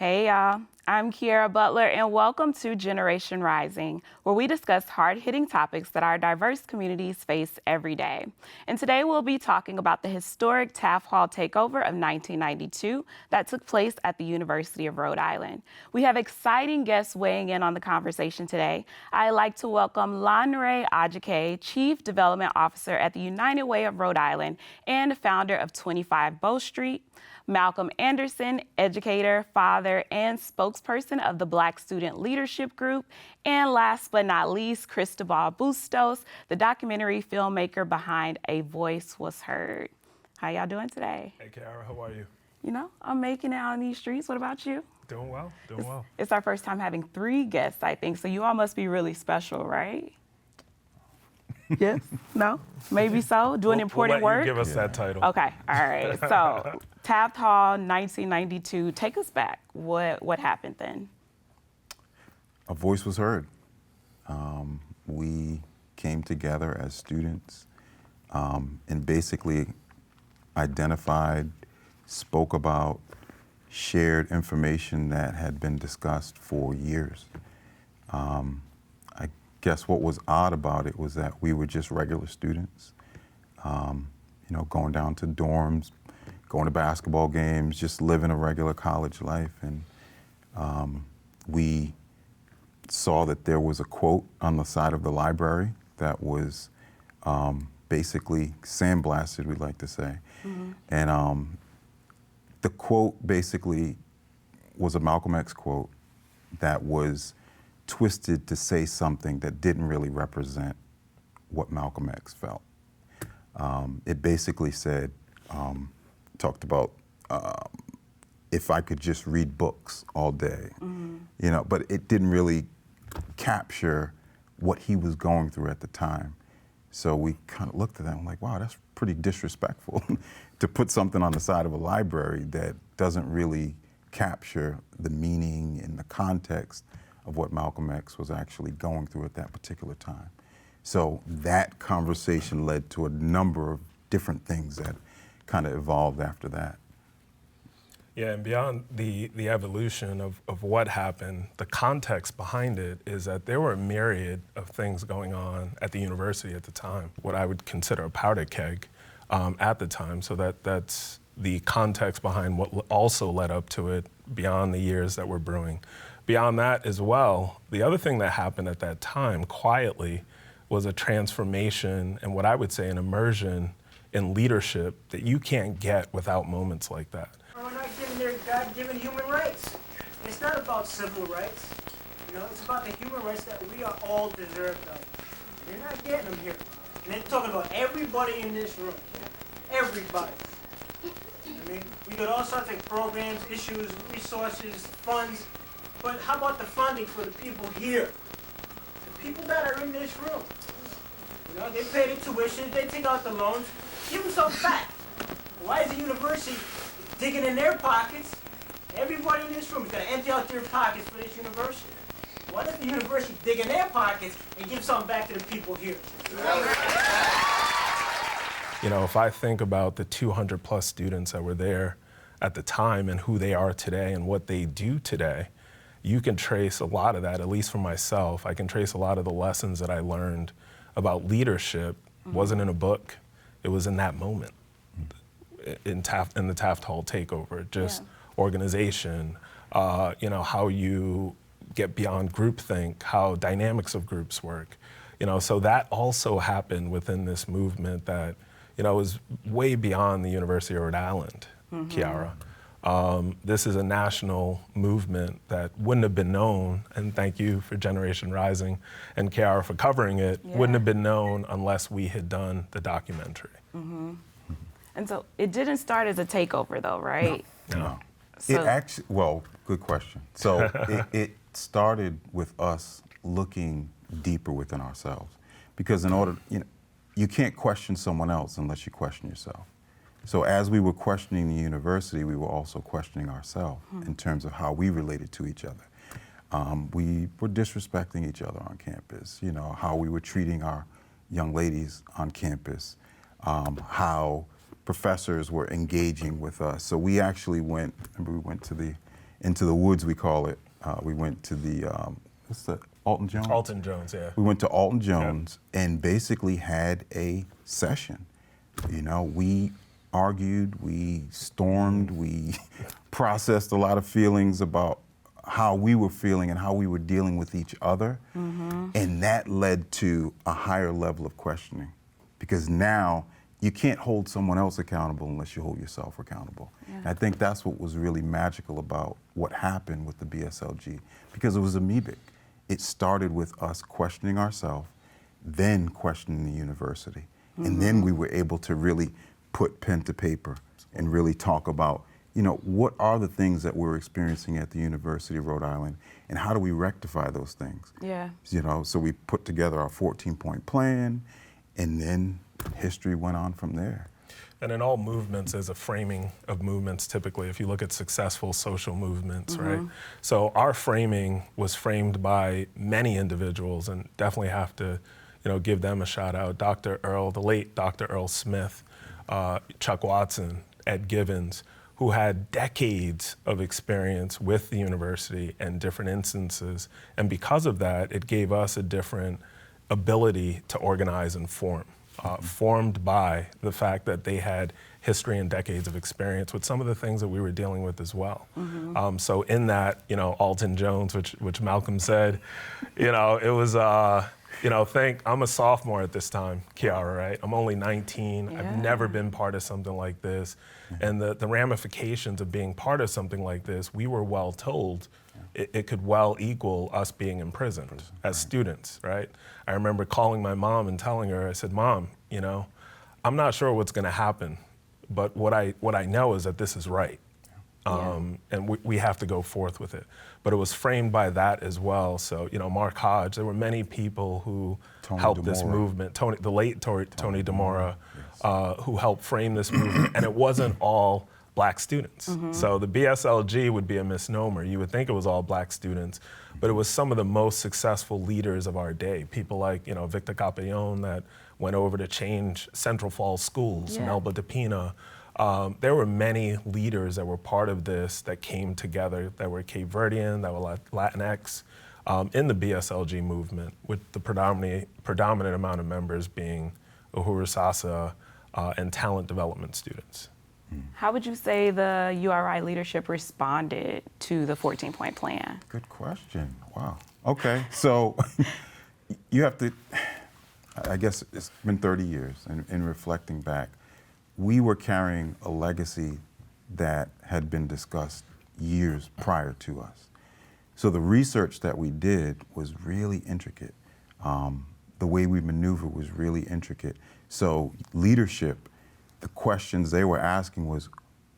Hey y'all, I'm Kiara Butler and welcome to Generation Rising, where we discuss hard-hitting topics that our diverse communities face every day. And today we'll be talking about the historic Taft Hall takeover of 1992 that took place at the University of Rhode Island. We have exciting guests weighing in on the conversation today. I'd like to welcome Lanre Ajakaiye, Chief Development Officer at the United Way of Rhode Island and founder of 25 Bow Street, Malcolm Anderson, educator, father, and spokesperson of the Black Student Leadership Group, and last but not least, Cristóbal Bustos, the documentary filmmaker behind A Voice Was Heard. How y'all doing today? Hey, Kiara, how are you? You know, I'm making it out in these streets. What about you? Doing well, doing well. It's our first time having 3 guests, I think, so you all must be really special, right? Yes? No? Maybe so? Doing important we'll let work? you give us that title. Okay, all right. So, Taft Hall, 1992. Take us back. What happened then? A voice was heard. We came together as students and basically identified, spoke about, shared information that had been discussed for years. I guess what was odd about it was that we were just regular students, going down to dorms, going to basketball games, just living a regular college life. And we saw that there was a quote on the side of the library that was basically sandblasted, we like to say. Mm-hmm. And the quote basically was a Malcolm X quote that was twisted to say something that didn't really represent what Malcolm X felt. It basically said, talked about if I could just read books all day, mm-hmm. But it didn't really capture what he was going through at the time. So we kind of looked at that and like, wow, that's pretty disrespectful to put something on the side of a library that doesn't really capture the meaning and the context of what Malcolm X was actually going through at that particular time. So that conversation led to a number of different things that kind of evolved after that. Yeah, and beyond the evolution of what happened, the context behind it is that there were a myriad of things going on at the university at the time, what I would consider a powder keg at the time. So that's the context behind what also led up to it beyond the years that were brewing. Beyond that as well, the other thing that happened at that time quietly was a transformation and what I would say an immersion in leadership that you can't get without moments like that. We're not given their God-given human rights. It's not about civil rights. It's about the human rights that we are all deserved of. You're not getting them here. And they're talking about everybody in this room. Everybody. We got all sorts of programs, issues, resources, funds. But how about the funding for the people here? The people that are in this room. They pay the tuition, they take out the loans. Give them some back. Why is the university digging in their pockets? Everybody in this room is going to empty out their pockets for this university. Why doesn't the university dig in their pockets and give something back to the people here? If I think about the 200 plus students that were there at the time and who they are today and what they do today, you can trace a lot of that, at least for myself. I can trace a lot of the lessons that I learned about leadership. Mm-hmm. Wasn't in a book, it was in that moment. In the Taft Hall takeover, just organization, how you get beyond groupthink, how dynamics of groups work. So that also happened within this movement that, is way beyond the University of Rhode Island, mm-hmm. Kiara. This is a national movement that wouldn't have been known, and thank you for Generation Rising and Kiara for covering it, wouldn't have been known unless we had done the documentary. Mm-hmm. And so it didn't start as a takeover though, right? No. So, it actually, well, good question. So it started with us looking deeper within ourselves. Because in order, you can't question someone else unless you question yourself. So as we were questioning the university, we were also questioning ourselves in terms of how we related to each other. We were disrespecting each other on campus, how we were treating our young ladies on campus, how professors were engaging with us. So we actually went to the into the woods, we call it. We went to the, what's the, Alton Jones? Alton Jones, yeah. We went to Alton Jones and basically had a session. You know, we argued, we stormed, we processed a lot of feelings about how we were feeling and how we were dealing with each other. And that led to a higher level of questioning, because now you can't hold someone else accountable unless you hold yourself accountable. And I think that's what was really magical about what happened with the BSLG, because it was amoebic. It started with us questioning ourselves, then questioning the university. And then we were able to really put pen to paper and really talk about, you know, what are the things that we're experiencing at the University of Rhode Island, and how do we rectify those things? Yeah. You know, so we put together our 14-point plan, and then history went on from there. And in all movements, there's a framing of movements typically, if you look at successful social movements, right? So our framing was framed by many individuals, and definitely have to, you know, give them a shout out. Dr. Earl, the late Dr. Earl Smith, Chuck Watson, Ed Givens, who had decades of experience with the university and different instances. And because of that, it gave us a different ability to organize and form, formed by the fact that they had history and decades of experience with some of the things that we were dealing with as well. So in that, you know, Alton Jones, which Malcolm said, you know, it was, you know, I'm a sophomore at this time, Kiara, right? I'm only 19. I've never been part of something like this. And the ramifications of being part of something like this, we were well told it could well equal us being imprisoned as students, right? I remember calling my mom and telling her, I said, Mom, you know, I'm not sure what's gonna happen, but what I know is that this is right. And we have to go forth with it. But it was framed by that as well. So, you know, Mark Hodge, there were many people who helped this movement. The late Tony DeMora, who helped frame this movement. And it wasn't all Black students. So the BSLG would be a misnomer. You would think it was all Black students, but it was some of the most successful leaders of our day. People like, you know, Victor Capellon that went over to change Central Falls schools, Melba DePina. There were many leaders that were part of this that came together, that were Cape Verdean, that were Latinx, in the BSLG movement, with the predominant amount of members being Uhuru Sasa and talent development students. How would you say the URI leadership responded to the 14-point plan? Good question. Wow. Okay, so you have to, I guess it's been 30 years, and in reflecting back, we were carrying a legacy that had been discussed years prior to us. So the research that we did was really intricate. The way we maneuvered was really intricate. So leadership, the questions they were asking was,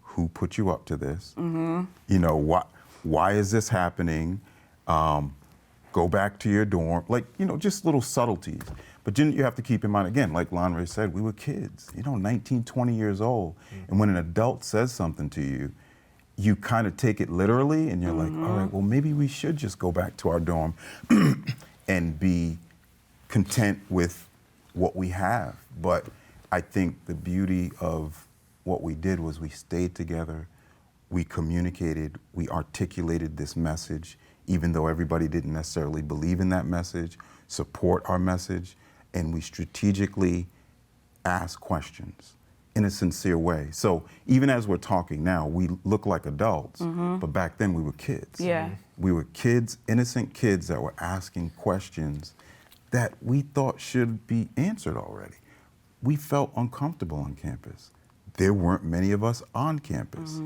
who put you up to this? You know, why is this happening? Go back to your dorm. Like, you know, just little subtleties. But then you have to keep in mind, again, like Lanre said, we were kids, you know, 19, 20 years old. And when an adult says something to you, you kind of take it literally, and you're like, all right, well, maybe we should just go back to our dorm and be content with what we have. But I think the beauty of what we did was we stayed together, we communicated, we articulated this message, even though everybody didn't necessarily believe in that message, support our message, and we strategically ask questions in a sincere way. So even as we're talking now, we look like adults, but back then we were kids. We were kids, innocent kids that were asking questions that we thought should be answered already. We felt uncomfortable on campus. There weren't many of us on campus.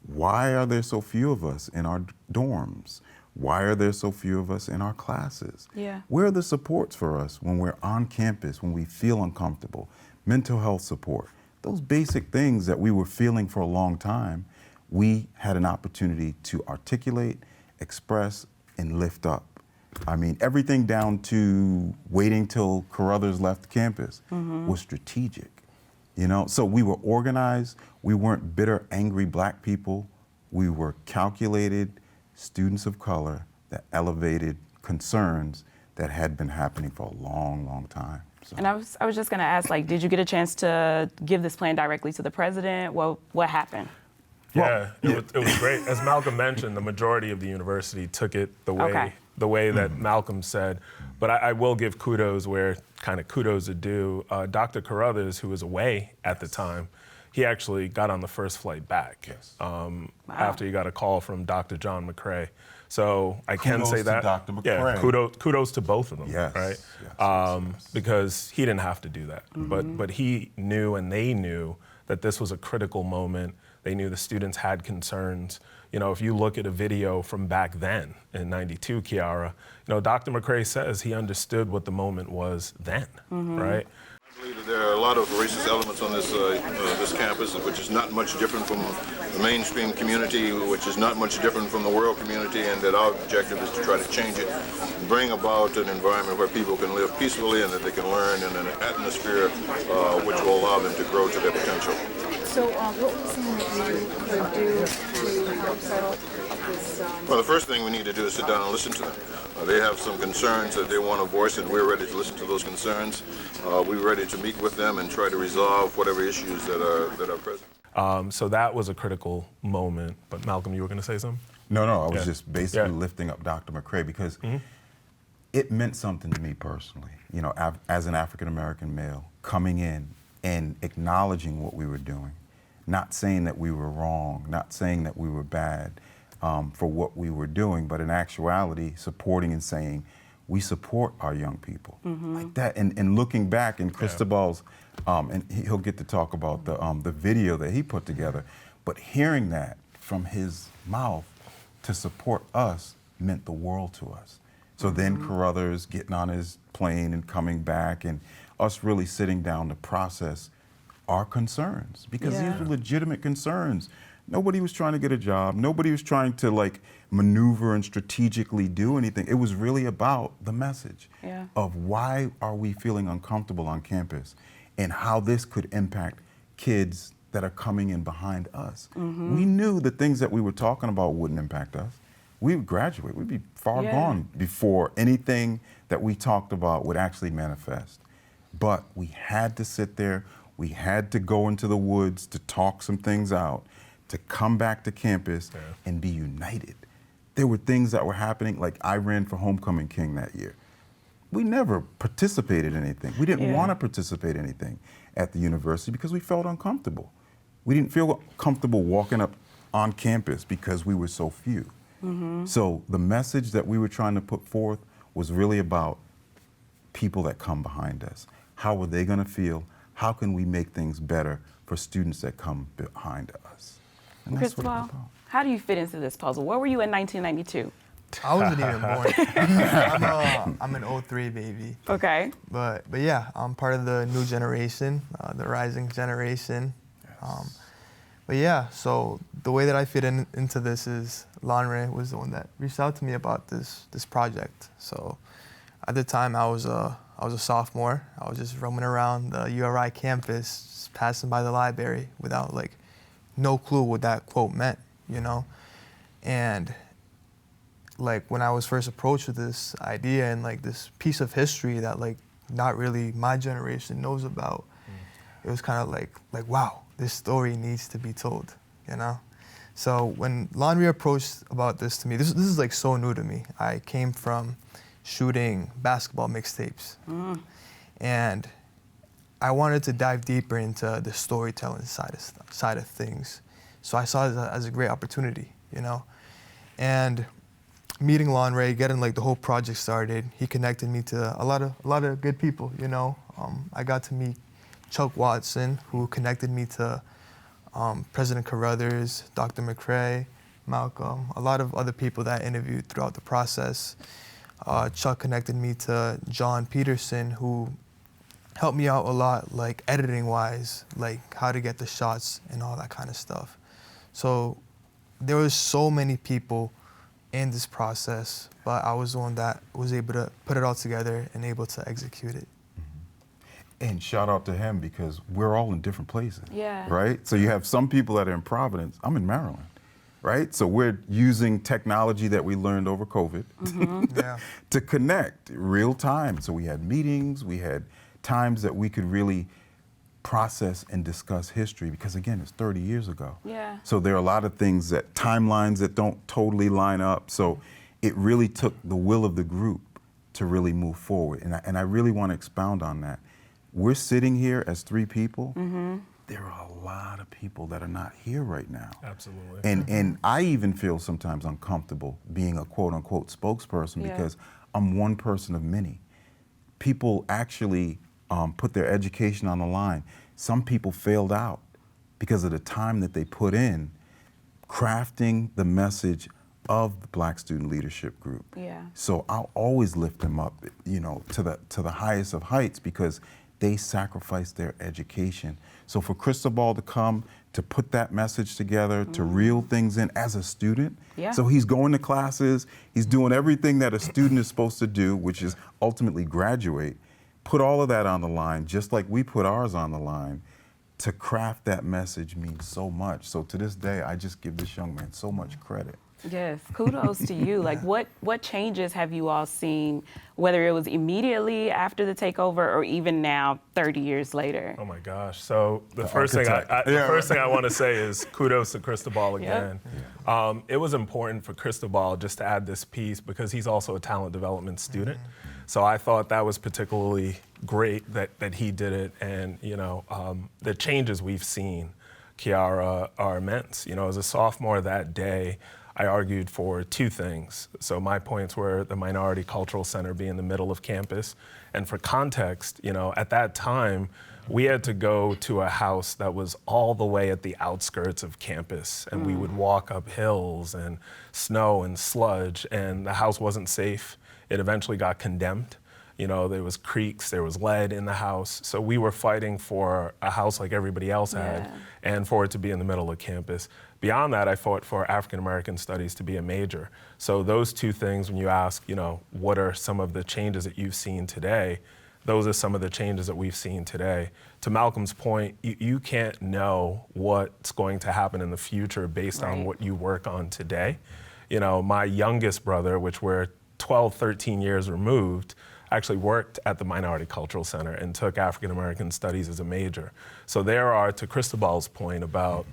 Why are there so few of us in our dorms? Why are there so few of us in our classes? Where are the supports for us when we're on campus, when we feel uncomfortable? Mental health support. Those basic things that we were feeling for a long time, we had an opportunity to articulate, express, and lift up. I mean, everything down to waiting till Carruthers left campus was strategic. You know, so we were organized. We weren't bitter, angry Black people. We were calculated students of color that elevated concerns that had been happening for a long, long time. So. And I was just going to ask, like, did you get a chance to give this plan directly to the president? What happened? Yeah, it was great. As Malcolm mentioned, the majority of the university took it the way that Malcolm said. But I will give kudos where kind of kudos are due. Dr. Carruthers, who was away at the time, he actually got on the first flight back after he got a call from Dr. John McCrae. So I can say that. Dr. McCrae. Yeah, kudos to both of them, right? Yes. Because he didn't have to do that. But he knew and they knew that this was a critical moment. They knew the students had concerns. You know, if you look at a video from back then in '92, Kiara, you know, Dr. McCrae says he understood what the moment was then, right? I believe that there are a lot of racist elements on this campus, which is not much different from the mainstream community, which is not much different from the world community, and that our objective is to try to change it, bring about an environment where people can live peacefully and that they can learn in an atmosphere which will allow them to grow to their potential. So what were you saying that you could do to help settle this? Well, the first thing we need to do is sit down and listen to them. They have some concerns that they want to voice, and we're ready to listen to those concerns. We're ready to meet with them and try to resolve whatever issues that are present. So that was a critical moment. But Malcolm, you were going to say something? No, I was just basically lifting up Dr. McCrae because it meant something to me personally. You know, as an African-American male, coming in and acknowledging what we were doing, not saying that we were wrong, not saying that we were bad for what we were doing, but in actuality, supporting and saying, we support our young people. Like that, and looking back in Cristobal's, and he'll get to talk about the video that he put together, but hearing that from his mouth to support us meant the world to us. So then Carruthers getting on his plane and coming back, and us really sitting down to process our concerns, because these were legitimate concerns. Nobody was trying to get a job. Nobody was trying to like maneuver and strategically do anything. It was really about the message of why are we feeling uncomfortable on campus and how this could impact kids that are coming in behind us. We knew the things that we were talking about wouldn't impact us. We would graduate. We'd be far gone before anything that we talked about would actually manifest. But we had to sit there. We had to go into the woods to talk some things out, to come back to campus and be united. There were things that were happening, like I ran for Homecoming King that year. We never participated in anything. We didn't want to participate in anything at the university because we felt uncomfortable. We didn't feel comfortable walking up on campus because we were so few. So the message that we were trying to put forth was really about people that come behind us. How are they going to feel? How can we make things better for students that come behind us? And that's what it was about. How do you fit into this puzzle? Where were you in 1992? I wasn't even born. I'm an 03 baby. Okay. But yeah, I'm part of the new generation, the rising generation. But yeah, so the way that I fit into this is Lanre was the one that reached out to me about this project. So at the time I was a sophomore. I was just roaming around the URI campus, just passing by the library without like no clue what that quote meant, you know? And like when I was first approached with this idea and like this piece of history that like not really my generation knows about, it was kind of like wow, this story needs to be told, you know? So when Lanre approached about this to me, this is like so new to me. I came from shooting basketball mixtapes. And I wanted to dive deeper into the storytelling side of things. So I saw it as a great opportunity, you know? And meeting Lanre, getting like the whole project started, he connected me to a lot of good people, you know? I got to meet Chuck Watson, who connected me to President Carruthers, Dr. McCrae, Malcolm, a lot of other people that I interviewed throughout the process. Chuck connected me to John Peterson, who helped me out a lot, like editing-wise, like how to get the shots and all that kind of stuff. So there was so many people in this process, but I was the one that was able to put it all together and able to execute it. And shout out to him because we're all in different places, Yeah. right? So you have some people that are in Providence. I'm in Maryland, right? So we're using technology that we learned over COVID to connect real time. So we had meetings, we had times that we could really process and discuss history, because again, it's 30 years ago. Yeah. So there are a lot of things timelines that don't totally line up. So it really took the will of the group to really move forward. And I really want to expound on that. We're sitting here as 3 people. There are a lot of people that are not here right now. Absolutely. And I even feel sometimes uncomfortable being a quote unquote spokesperson because I'm one person of many. People actually put their education on the line. Some people failed out because of the time that they put in crafting the message of the Black Student Leadership Group. Yeah. So I'll always lift them up, to the highest of heights, because they sacrificed their education. So for Cristóbal to come, to put that message together, to reel things in as a student. Yeah. So he's going to classes, he's doing everything that a student is supposed to do, which is ultimately graduate. Put all of that on the line, just like we put ours on the line. To craft that message means so much. So to this day, I just give this young man so much credit. Yes, kudos to you. Like, what changes have you all seen, whether it was immediately after the takeover or even now, 30 years later? Oh my gosh! So the first thing I want to say is kudos to Cristóbal again. It was important for Cristóbal just to add this piece because he's also a talent development student. So I thought that was particularly great that he did it, and the changes we've seen, Kiara, are immense. As a sophomore that day, I argued for 2 things. So my points were the Minority Cultural Center being in the middle of campus. And for context, at that time, we had to go to a house that was all the way at the outskirts of campus. And we would walk up hills and snow and sludge, and the house wasn't safe. It eventually got condemned. There was creeks, there was lead in the house. So we were fighting for a house like everybody else had, and for it to be in the middle of campus. Beyond that, I fought for African American studies to be a major. So those 2 things, when you ask, what are some of the changes that you've seen today, those are some of the changes that we've seen today. To Malcolm's point, you can't know what's going to happen in the future based on what you work on today. My youngest brother, which we're 12, 13 years removed, actually worked at the Minority Cultural Center and took African American Studies as a major. So there are, to Cristóbal's point about,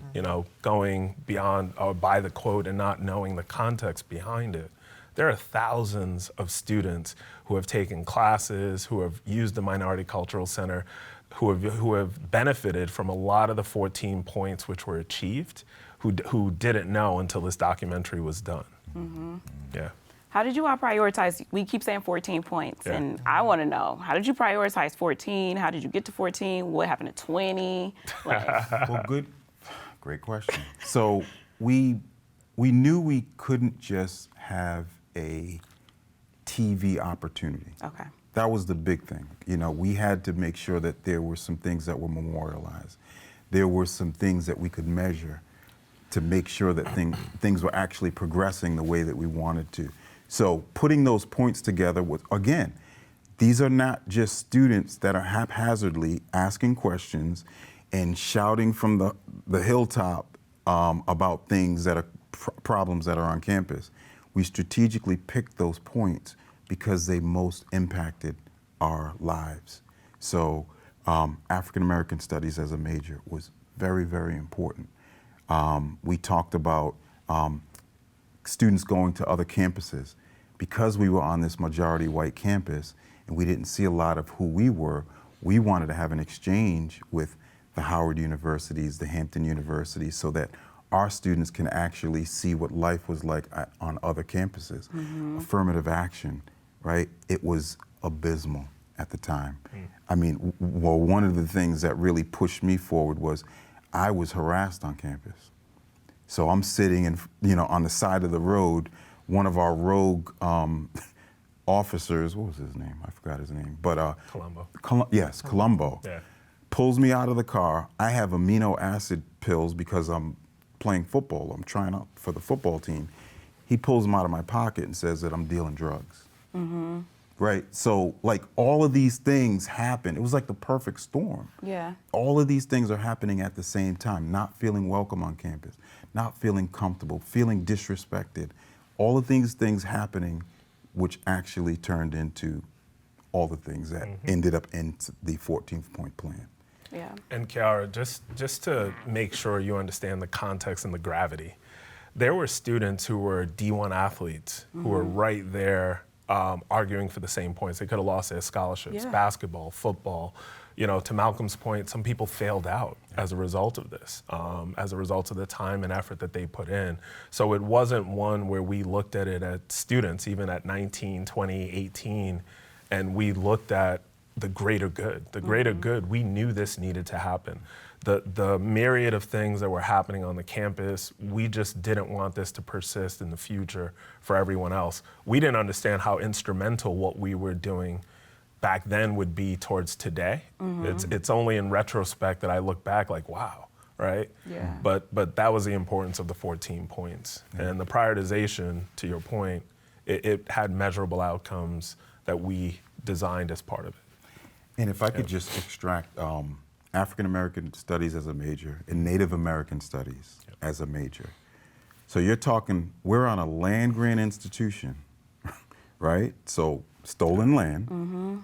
going beyond or by the quote and not knowing the context behind it, there are thousands of students who have taken classes, who have used the Minority Cultural Center, who have benefited from a lot of the 14 points which were achieved, who didn't know until this documentary was done. Yeah. How did you all prioritize? We keep saying 14 points, and I want to know, how did you prioritize 14? How did you get to 14? What happened to 20? Well, great question. So we knew we couldn't just have a TV opportunity. Okay. That was the big thing. We had to make sure that there were some things that were memorialized. There were some things that we could measure to make sure that things were actually progressing the way that we wanted to. So putting those points together was, again, these are not just students that are haphazardly asking questions and shouting from the hilltop about things that are problems that are on campus. We strategically picked those points because they most impacted our lives. So African American Studies as a major was very, very important. We talked about students going to other campuses. Because we were on this majority white campus and we didn't see a lot of who we were, we wanted to have an exchange with the Howard Universities, the Hampton Universities, so that our students can actually see what life was like on other campuses. Affirmative action, right? It was abysmal at the time. I mean, well, one of the things that really pushed me forward was I was harassed on campus. So I'm sitting on the side of the road. One of our rogue officers, what was his name? I forgot his name, but Colombo. Colombo. Yeah. Pulls me out of the car. I have amino acid pills because I'm playing football. I'm trying out for the football team. He pulls them out of my pocket and says that I'm dealing drugs. Right? So like all of these things happen. It was like the perfect storm. Yeah. All of these things are happening at the same time. Not feeling welcome on campus, not feeling comfortable, feeling disrespected. All of these things happening, which actually turned into all the things that ended up in the 14th point plan. Yeah. And Kiara, just to make sure you understand the context and the gravity, there were students who were D1 athletes who were right there arguing for the same points. They could have lost their scholarships, basketball, football. You know, to Malcolm's point, some people failed out as a result of this, as a result of the time and effort that they put in. So it wasn't one where we looked at it at students, even at 19, 20, 18, and we looked at the greater good. The greater good, we knew this needed to happen. The myriad of things that were happening on the campus, we just didn't want this to persist in the future for everyone else. We didn't understand how instrumental what we were doing back then would be towards today. It's only in retrospect that I look back like, wow, right? Yeah. But that was the importance of the 14 points. And the prioritization, to your point, it had measurable outcomes that we designed as part of it. And if I could just extract African American Studies as a major and Native American Studies as a major. So you're talking, we're on a land grant institution, right? So stolen land.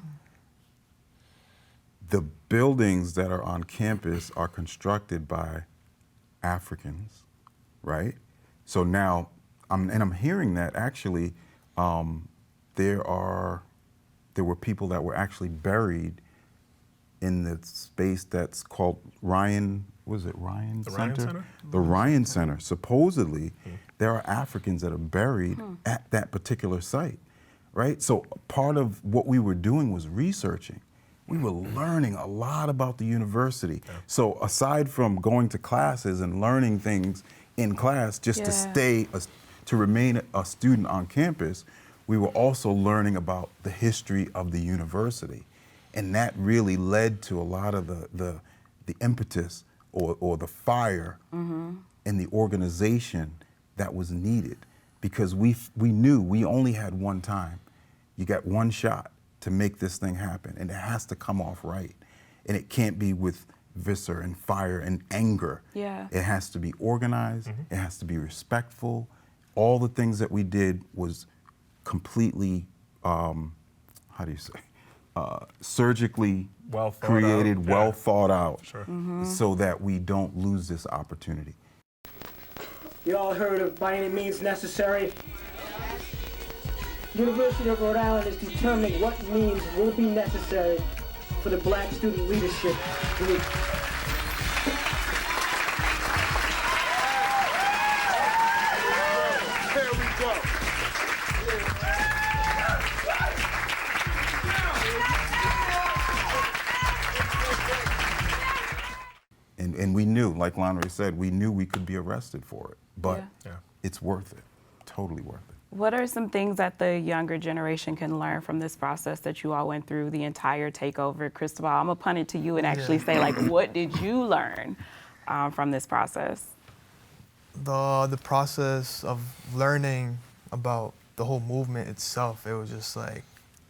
The buildings that are on campus are constructed by Africans, right? So now, I'm hearing that actually there were people that were actually buried in the space that's called Ryan, was it Ryan The Center? Ryan Center? The Ryan Center. Supposedly, there are Africans that are buried at that particular site, right? So part of what we were doing was researching. We were learning a lot about the university. So aside from going to classes and learning things in class just to remain a student on campus, we were also learning about the history of the university. And that really led to a lot of the impetus or the fire in the organization that was needed, because we knew we only had one time. You got one shot to make this thing happen, and it has to come off right. And it can't be with viscera and fire and anger. Yeah. It has to be organized, it has to be respectful. All the things that we did was completely, surgically Well thought created, out. well thought out, Sure. so that we don't lose this opportunity. You all heard of by any means necessary. University of Rhode Island is determining what means will be necessary for the Black student leadership group. There we go. And we knew, like Lanre said, we knew we could be arrested for it, but it's worth it, totally worth it. What are some things that the younger generation can learn from this process that you all went through, the entire takeover? Cristóbal, I'm gonna punt it to you and actually say, like, what did you learn from this process? The process of learning about the whole movement itself, it was just like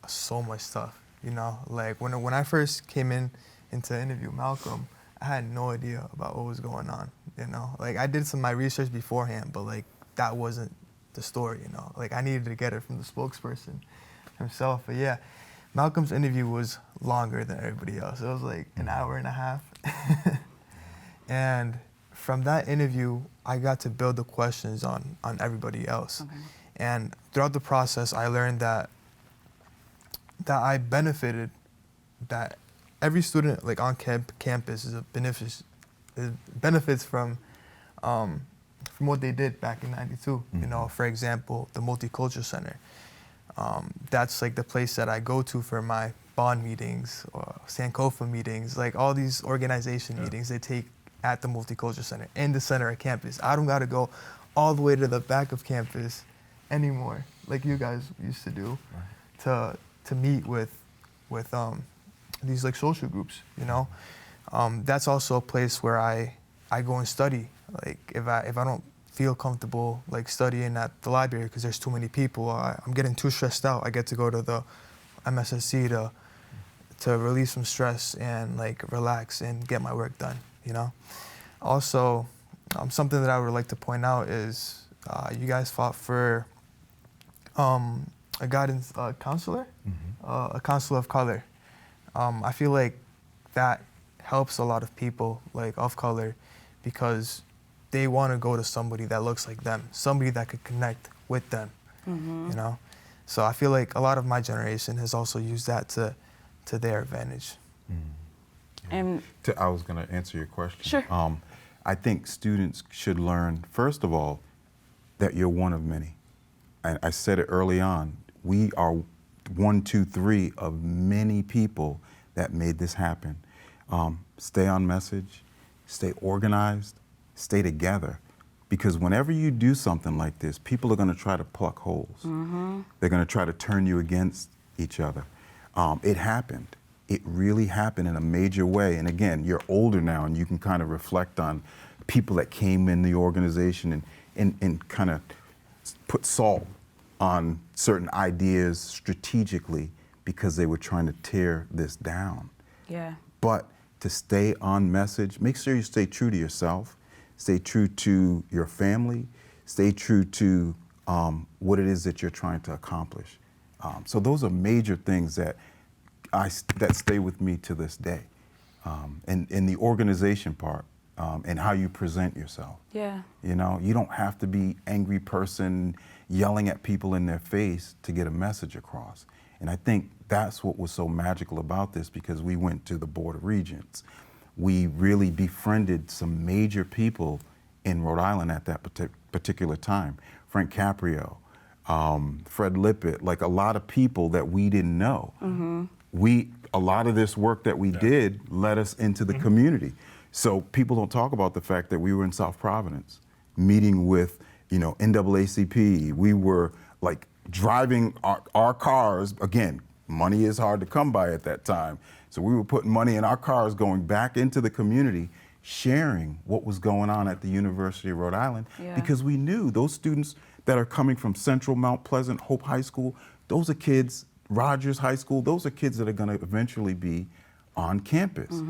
so much stuff, you know? Like when I first came into interview Malcolm, I had no idea about what was going on, you know? Like I did some of my research beforehand, but like that wasn't the story, you know? Like I needed to get it from the spokesperson himself. But yeah, Malcolm's interview was longer than everybody else. It was like an hour and a half. And from that interview, I got to build the questions on everybody else. Okay. And throughout the process, I learned that I benefited, that every student like on campus is benefits from what they did back in '92. You know, for example, the Multicultural Center. That's like the place that I go to for my bond meetings or Sankofa meetings, like all these organization meetings they take at the Multicultural Center in the center of campus. I don't got to go all the way to the back of campus anymore, like you guys used to do, to meet with these like social groups, you know. That's also a place where I go and study. Like if I don't feel comfortable like studying at the library because there's too many people, I'm getting too stressed out, I get to go to the MSSC to release some stress and like relax and get my work done, you know. Also, something that I would like to point out is you guys fought for a guidance counselor, a counselor of color. I feel like that helps a lot of people like of color because they want to go to somebody that looks like them, somebody that could connect with them, you know? So I feel like a lot of my generation has also used that to their advantage. And I was going to answer your question. Sure. I think students should learn, first of all, that you're one of many. And I said it early on, we are 1, 2, 3 of many people that made this happen. Stay on message, stay organized, stay together. Because whenever you do something like this, people are going to try to pluck holes. They're going to try to turn you against each other. It happened. It really happened in a major way. And again, you're older now and you can kind of reflect on people that came in the organization and kind of put salt on certain ideas strategically because they were trying to tear this down. yeah, But to stay on message, make sure you stay true to yourself, stay true to your family, stay true to what it is that you're trying to accomplish. So those are major things that stay with me to this day. And in the organization part and how you present yourself. yeah, You know, you don't have to be angry person yelling at people in their face to get a message across. And I think that's what was so magical about this because we went to the Board of Regents. We really befriended some major people in Rhode Island at that particular time. Frank Caprio, Fred Lippitt, like a lot of people that we didn't know. A lot of this work that we did led us into the community. So people don't talk about the fact that we were in South Providence, meeting with, you know, NAACP. We were like driving our cars. Again, money is hard to come by at that time. So we were putting money in our cars, going back into the community, sharing what was going on at the University of Rhode Island, because we knew those students that are coming from Central, Mount Pleasant, Hope High School, those are kids, Rogers High School, those are kids that are going to eventually be on campus.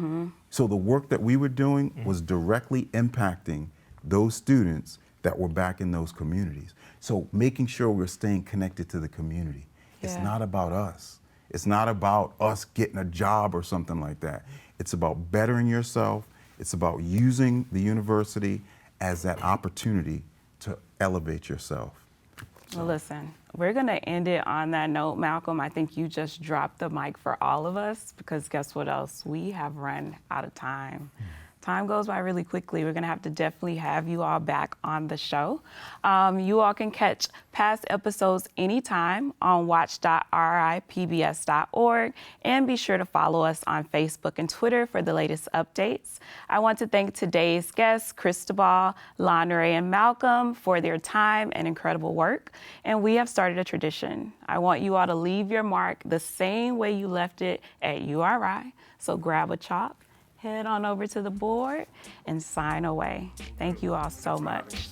So the work that we were doing was directly impacting those students that were back in those communities. So making sure we're staying connected to the community. It's not about us. It's not about us getting a job or something like that. It's about bettering yourself. It's about using the university as that opportunity to elevate yourself. Well, listen, we're going to end it on that note, Malcolm. I think you just dropped the mic for all of us because guess what else? We have run out of time. Time goes by really quickly. We're going to have to definitely have you all back on the show. You all can catch past episodes anytime on watch.ripbs.org and be sure to follow us on Facebook and Twitter for the latest updates. I want to thank today's guests, Cristóbal, Lanre, and Malcolm for their time and incredible work. And we have started a tradition. I want you all to leave your mark the same way you left it at URI. So grab a chalk, head on over to the board, and sign away. Thank you all so much.